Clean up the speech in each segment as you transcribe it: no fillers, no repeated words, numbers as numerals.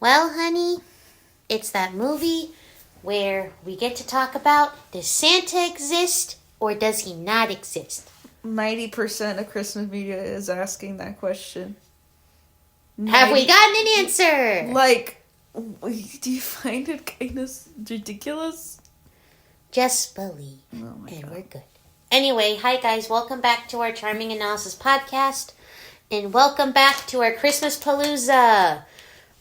Well, honey, it's that movie where we get to talk about, does Santa exist or does he not exist? 90% of Christmas media is asking that question. Have we gotten an answer? Like, do you find it kind of ridiculous? Just believe, Oh my and God. we're good. Anyway, hi guys, welcome back to our Charming Analysis podcast, and welcome back to our Christmas Palooza,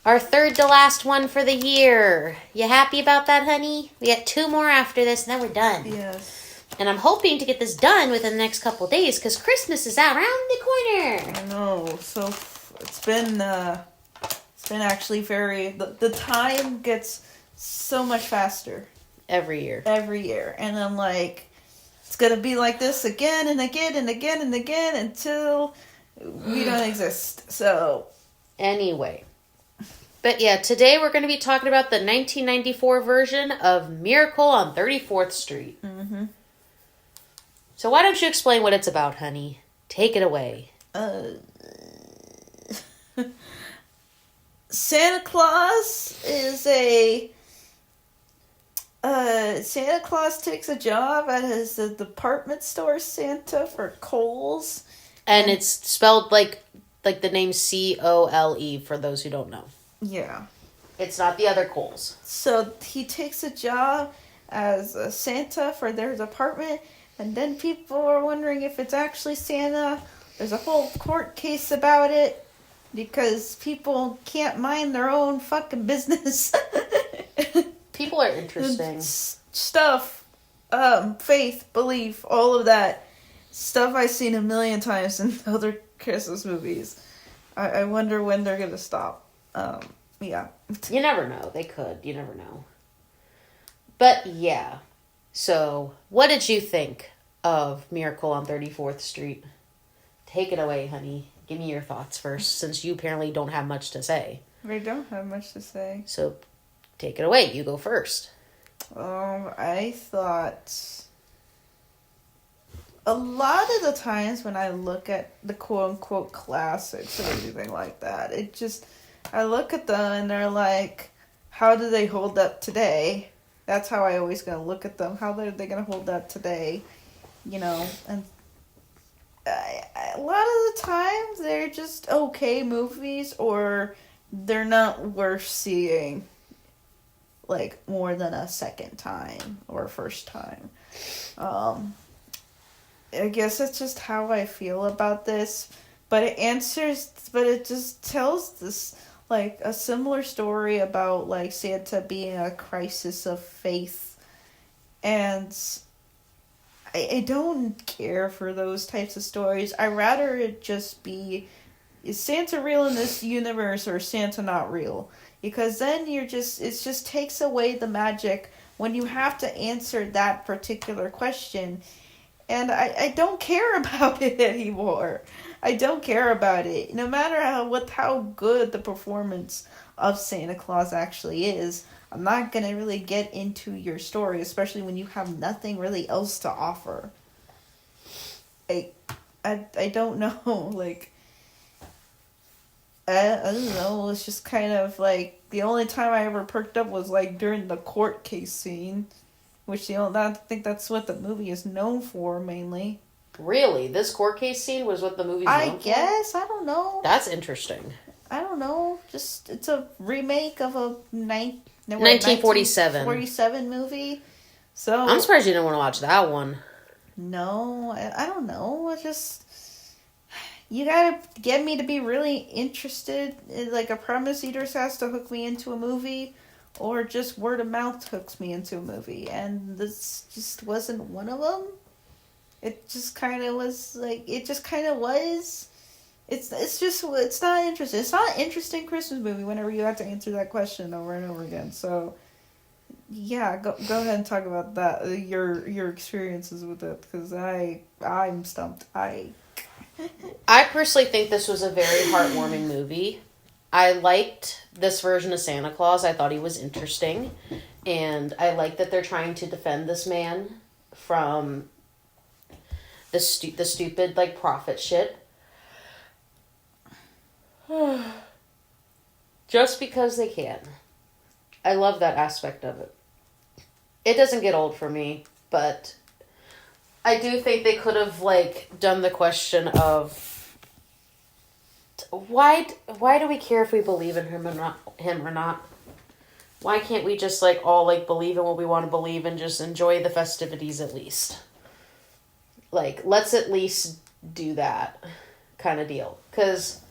our third to last one for the year. You happy about that, honey? We got 2 more after this, and then we're done. Yes. And I'm hoping to get this done within the next couple of days, because Christmas is around the corner. I know. So it's been actually very. The time gets so much faster Every year. and I'm like, it's gonna be like this again and again and again and again until we don't exist. So Anyway. But yeah, today we're going to be talking about the 1994 version of Miracle on 34th Street. Mm-hmm. So why don't you explain what it's about, honey? Take it away. Santa Claus is Santa Claus takes a job as a department store Santa for Kohl's. And it's spelled like the name Cole for those who don't know. Yeah. It's not the other Coles. So he takes a job as a Santa for their department, and then people are wondering if it's actually Santa. There's a whole court case about it because people can't mind their own fucking business. People are interesting. Stuff, faith, belief, all of that stuff I've seen a million times in other Christmas movies. I wonder when they're gonna stop. Yeah. You never know. They could. You never know. But yeah. So, what did you think of Miracle on 34th Street? Take it away, honey. Give me your thoughts first, since you apparently don't have much to say. I don't have much to say. So, take it away. You go first. I thought a lot of the times when I look at the quote-unquote classics or anything like that, I look at them and they're like, how do they hold up today? That's how I always gonna look at them. How are they gonna hold up today? You know, and a lot of the times they're just okay movies, or they're not worth seeing like more than a second time or first time. I guess that's just how I feel about this, but it just tells this like a similar story about like Santa being a crisis of faith, and I don't care for those types of stories. I rather it just be, is Santa real in this universe or is Santa not real? Because then it just takes away the magic when you have to answer that particular question. And I don't care about it anymore. I don't care about it. No matter how good the performance of Santa Claus actually is, I'm not going to really get into your story, especially when you have nothing really else to offer. I don't know, like, I don't know, it's just kind of like, the only time I ever perked up was like during the court case scene, which, I think that's what the movie is known for mainly. Really? This court case scene was what the movie's known for? I guess, I don't know. That's interesting. I don't know, just, it's a remake of a 1947 movie. So I'm surprised you didn't want to watch that one. No, I don't know. You gotta get me to be really interested. Like, a premise either has to hook me into a movie, or just word of mouth hooks me into a movie. And this just wasn't one of them. It just kind of was like, it's not interesting. It's not an interesting Christmas movie whenever you have to answer that question over and over again. So, yeah, go ahead and talk about that, your experiences with it, because I'm stumped. I personally think this was a very heartwarming movie. I liked this version of Santa Claus. I thought he was interesting, and I like that they're trying to defend this man from the stupid like prophet shit. Just because they can. I love that aspect of it. It doesn't get old for me, but I do think they could have, like, done the question of why do we care if we believe in him or not? Why can't we just, like, all, like, believe in what we want to believe and just enjoy the festivities at least? Like, let's at least do that kind of deal. Because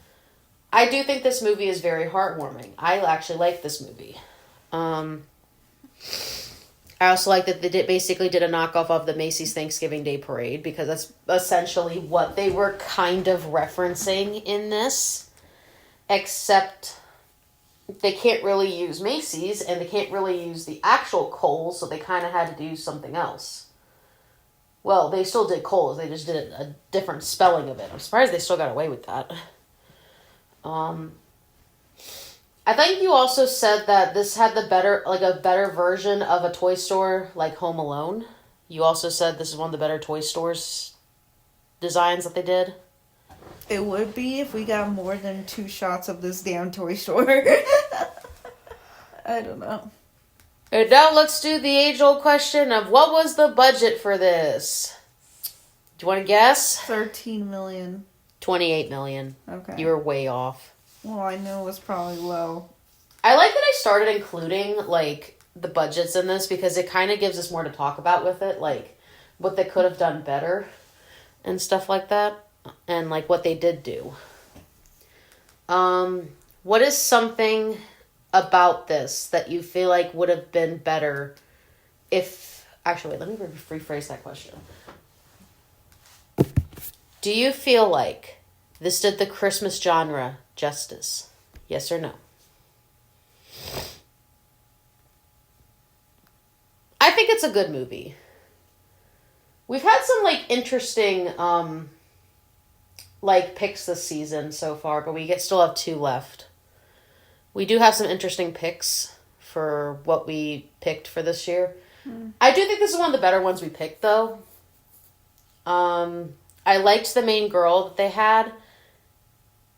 I do think this movie is very heartwarming. I actually like this movie. I also like that they basically did a knockoff of the Macy's Thanksgiving Day Parade, because that's essentially what they were kind of referencing in this. Except they can't really use Macy's, and they can't really use the actual Kohl's, so they kind of had to do something else. Well, they still did Kohl's, they just did a different spelling of it. I'm surprised they still got away with that. I think you also said that this had a better version of a toy store, like Home Alone. You also said this is one of the better toy stores designs that they did. It would be if we got more than 2 shots of this damn toy store. I don't know. And now let's do the age-old question of what was the budget for this? Do you want to guess? 13 million. 28 million. Okay. You were way off. Well, I know it was probably low. I like that I started including, like, the budgets in this, because it kind of gives us more to talk about with it, like, what they could have done better and stuff like that, and, like, what they did do. What is something about this that you feel like would have been better if... Actually, wait, let me rephrase that question. Do you feel like this did the Christmas genre justice? Yes or no? I think it's a good movie. We've had some, like, interesting, like, picks this season so far, but we still have 2 left. We do have some interesting picks for what we picked for this year. I do think this is one of the better ones we picked, though. I liked the main girl that they had.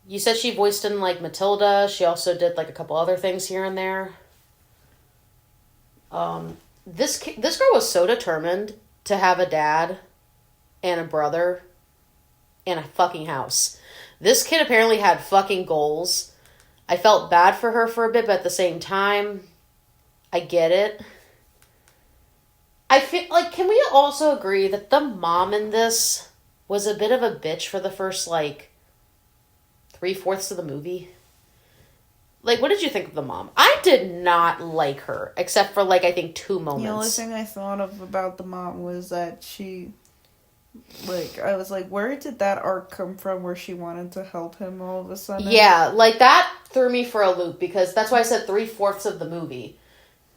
You said she voiced in, like, Matilda. She also did, like, a couple other things here and there. This girl was so determined to have a dad and a brother and a fucking house. This kid apparently had fucking goals. I felt bad for her for a bit, but at the same time, I get it. I feel like, can we also agree that the mom in this was a bit of a bitch for the first, like, 3/4 of the movie? Like, what did you think of the mom? I did not like her, except for, like, I think 2 moments. The only thing I thought of about the mom was that she, like, I was like, where did that arc come from where she wanted to help him all of a sudden? Yeah, like, that threw me for a loop, because that's why I said 3/4 of the movie.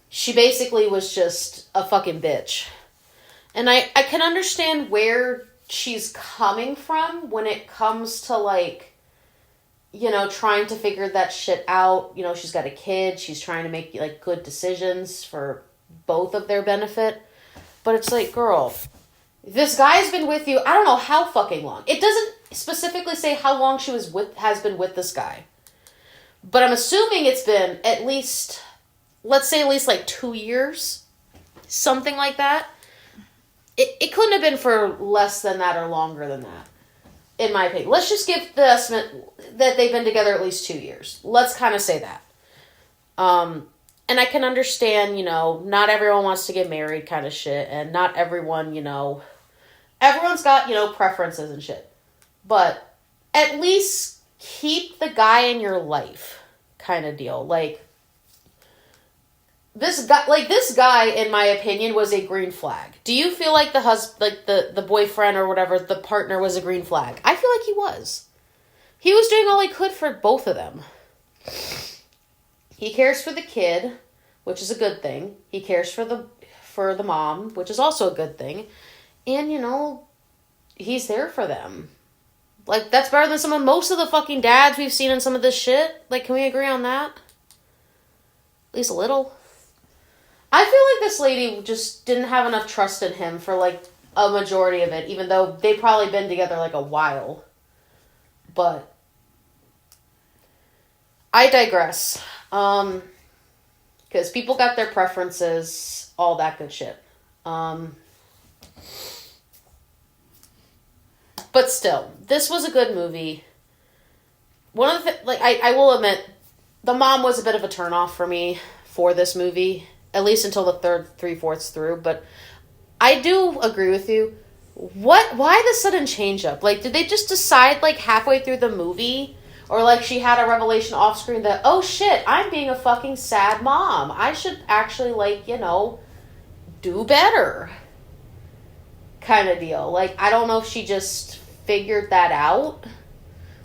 She basically was just a fucking bitch. And I can understand where she's coming from when it comes to, like, you know, trying to figure that shit out. You know, she's got a kid. She's trying to make, like, good decisions for both of their benefit. But it's like, girl, this guy's been with you, I don't know how fucking long. It doesn't specifically say how long she has been with this guy. But I'm assuming it's been at least, let's say at least, like, 2 years. Something like that. It couldn't have been for less than that or longer than that, in my opinion. Let's just give the estimate that they've been together at least 2 years. Let's kind of say that. And I can understand, you know, not everyone wants to get married kind of shit. And not everyone, you know, everyone's got, you know, preferences and shit. But at least keep the guy in your life kind of deal. Like, this guy, in my opinion, was a green flag. Do you feel like the boyfriend or whatever, the partner was a green flag? I feel like he was. He was doing all he could for both of them. He cares for the kid, which is a good thing. He cares for the mom, which is also a good thing. And, you know, he's there for them. Like, that's better than most of the fucking dads we've seen in some of this shit. Like, can we agree on that? At least a little. I feel like this lady just didn't have enough trust in him for, like, a majority of it, even though they've probably been together, like, a while. But I digress. Because people got their preferences, all that good shit. But still, this was a good movie. One of the I will admit, the mom was a bit of a turnoff for me for this movie, at least until the third 3/4 through. But I do agree with you. Why the sudden change up? Like, did they just decide like halfway through the movie, or like she had a revelation off screen that, oh shit, I'm being a fucking sad mom. I should actually do better. Kind of deal. Like, I don't know if she just figured that out,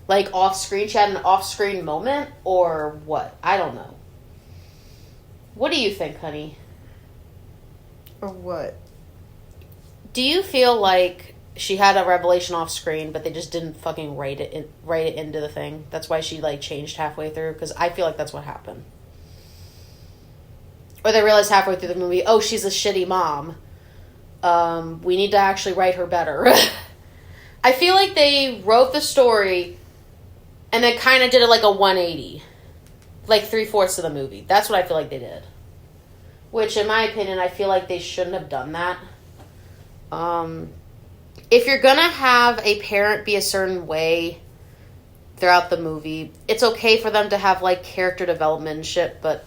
like off screen. She had an off screen moment, or what? I don't know. What do you think, honey? Or what? Do you feel like she had a revelation off screen, but they just didn't fucking write it into the thing? That's why she changed halfway through. Because I feel like that's what happened. Or they realized halfway through the movie, oh, she's a shitty mom. We need to actually write her better. I feel like they wrote the story and then kind of did it like a 180. Like 3/4 of the movie. That's what I feel like they did. Which, in my opinion, I feel like they shouldn't have done that. If you're gonna have a parent be a certain way throughout the movie, it's okay for them to have, character development and shit, but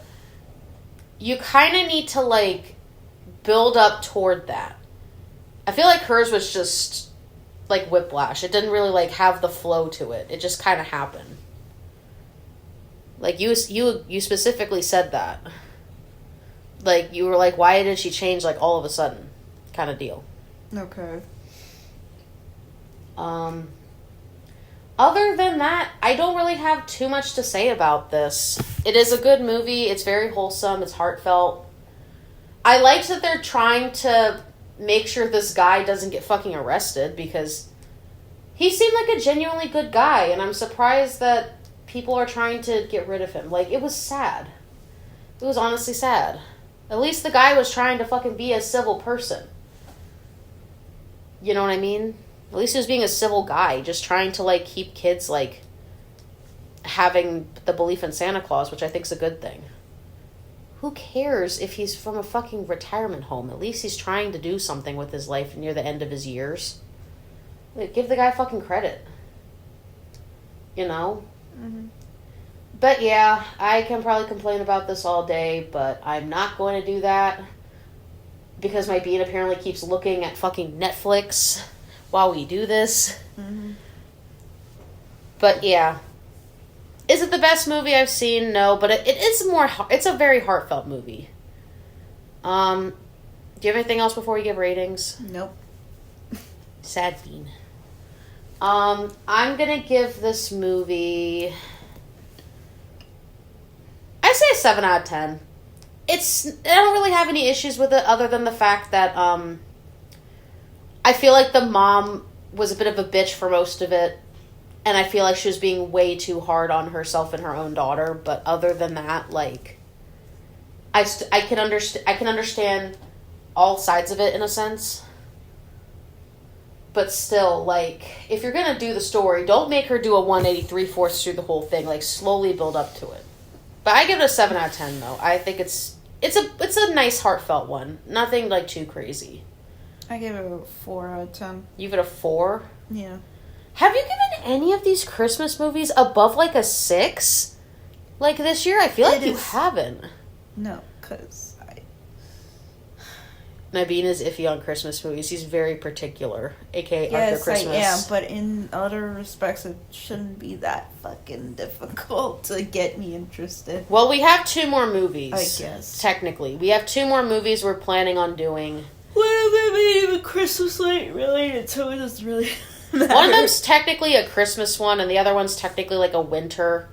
you kind of need to, build up toward that. I feel like hers was just, whiplash. It didn't really, have the flow to it. It just kind of happened. You specifically said that. You were like, why did she change, all of a sudden? Kind of deal. Okay. Other than that, I don't really have too much to say about this. It is a good movie. It's very wholesome. It's heartfelt. I liked that they're trying to make sure this guy doesn't get fucking arrested, because he seemed like a genuinely good guy, and I'm surprised that people are trying to get rid of him. It was sad. It was honestly sad. At least the guy was trying to fucking be a civil person. You know what I mean? At least he was being a civil guy, just trying to, keep kids, having the belief in Santa Claus, which I think is a good thing. Who cares if he's from a fucking retirement home? At least he's trying to do something with his life near the end of his years. Give the guy fucking credit. You know? Mm-hmm. But yeah, I can probably complain about this all day, but I'm not going to do that. Because my bean apparently keeps looking at fucking Netflix while we do this. Mm-hmm. But yeah. Is it the best movie I've seen? No, but it's a very heartfelt movie. Do you have anything else before we give ratings? Nope. Sad bean. I'm gonna give this movie, I say a 7 out of 10. I don't really have any issues with it other than the fact that, I feel like the mom was a bit of a bitch for most of it. And I feel like she was being way too hard on herself and her own daughter. But other than that, I can understand all sides of it in a sense. But still, if you're gonna do the story, don't make her do a 180 3/4 through the whole thing. Slowly build up to it. But I give it a 7 out of 10 though. I think it's a nice heartfelt one. Nothing too crazy. I give it a 4 out of 10. You give it a 4? Yeah. Have you given any of these Christmas movies above a 6? This year? I feel like you haven't. No, because Nabeen is iffy on Christmas movies. He's very particular, aka yes, Arthur Christmas. I am, but in other respects, it shouldn't be that fucking difficult to get me interested. Well, we have 2 more movies. I guess. Technically. We have 2 more movies we're planning on doing. What if it even Christmas light related to it? Doesn't really matter. One of them's technically a Christmas one, and the other one's technically a winter,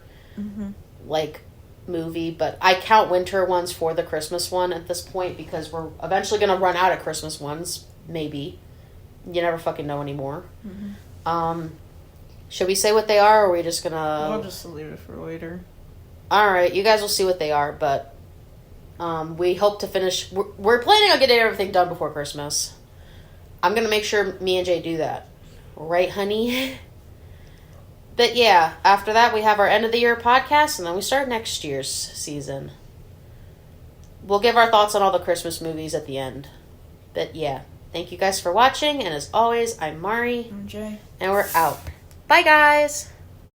movie. But I count winter ones for the Christmas one at this point because we're eventually going to run out of Christmas ones. Maybe. You never fucking know anymore. Mm-hmm. Should we say what they are, or are we just going to... I'll just leave it for later. Alright, you guys will see what they are, but... we hope to finish... We're planning on getting everything done before Christmas. I'm going to make sure me and Jay do that. Right, honey? But yeah, after that we have our end of the year podcast, and then we start next year's season. We'll give our thoughts on all the Christmas movies at the end. But yeah, thank you guys for watching, and as always, I'm Mari. I'm Jay. And we're out. Bye, guys!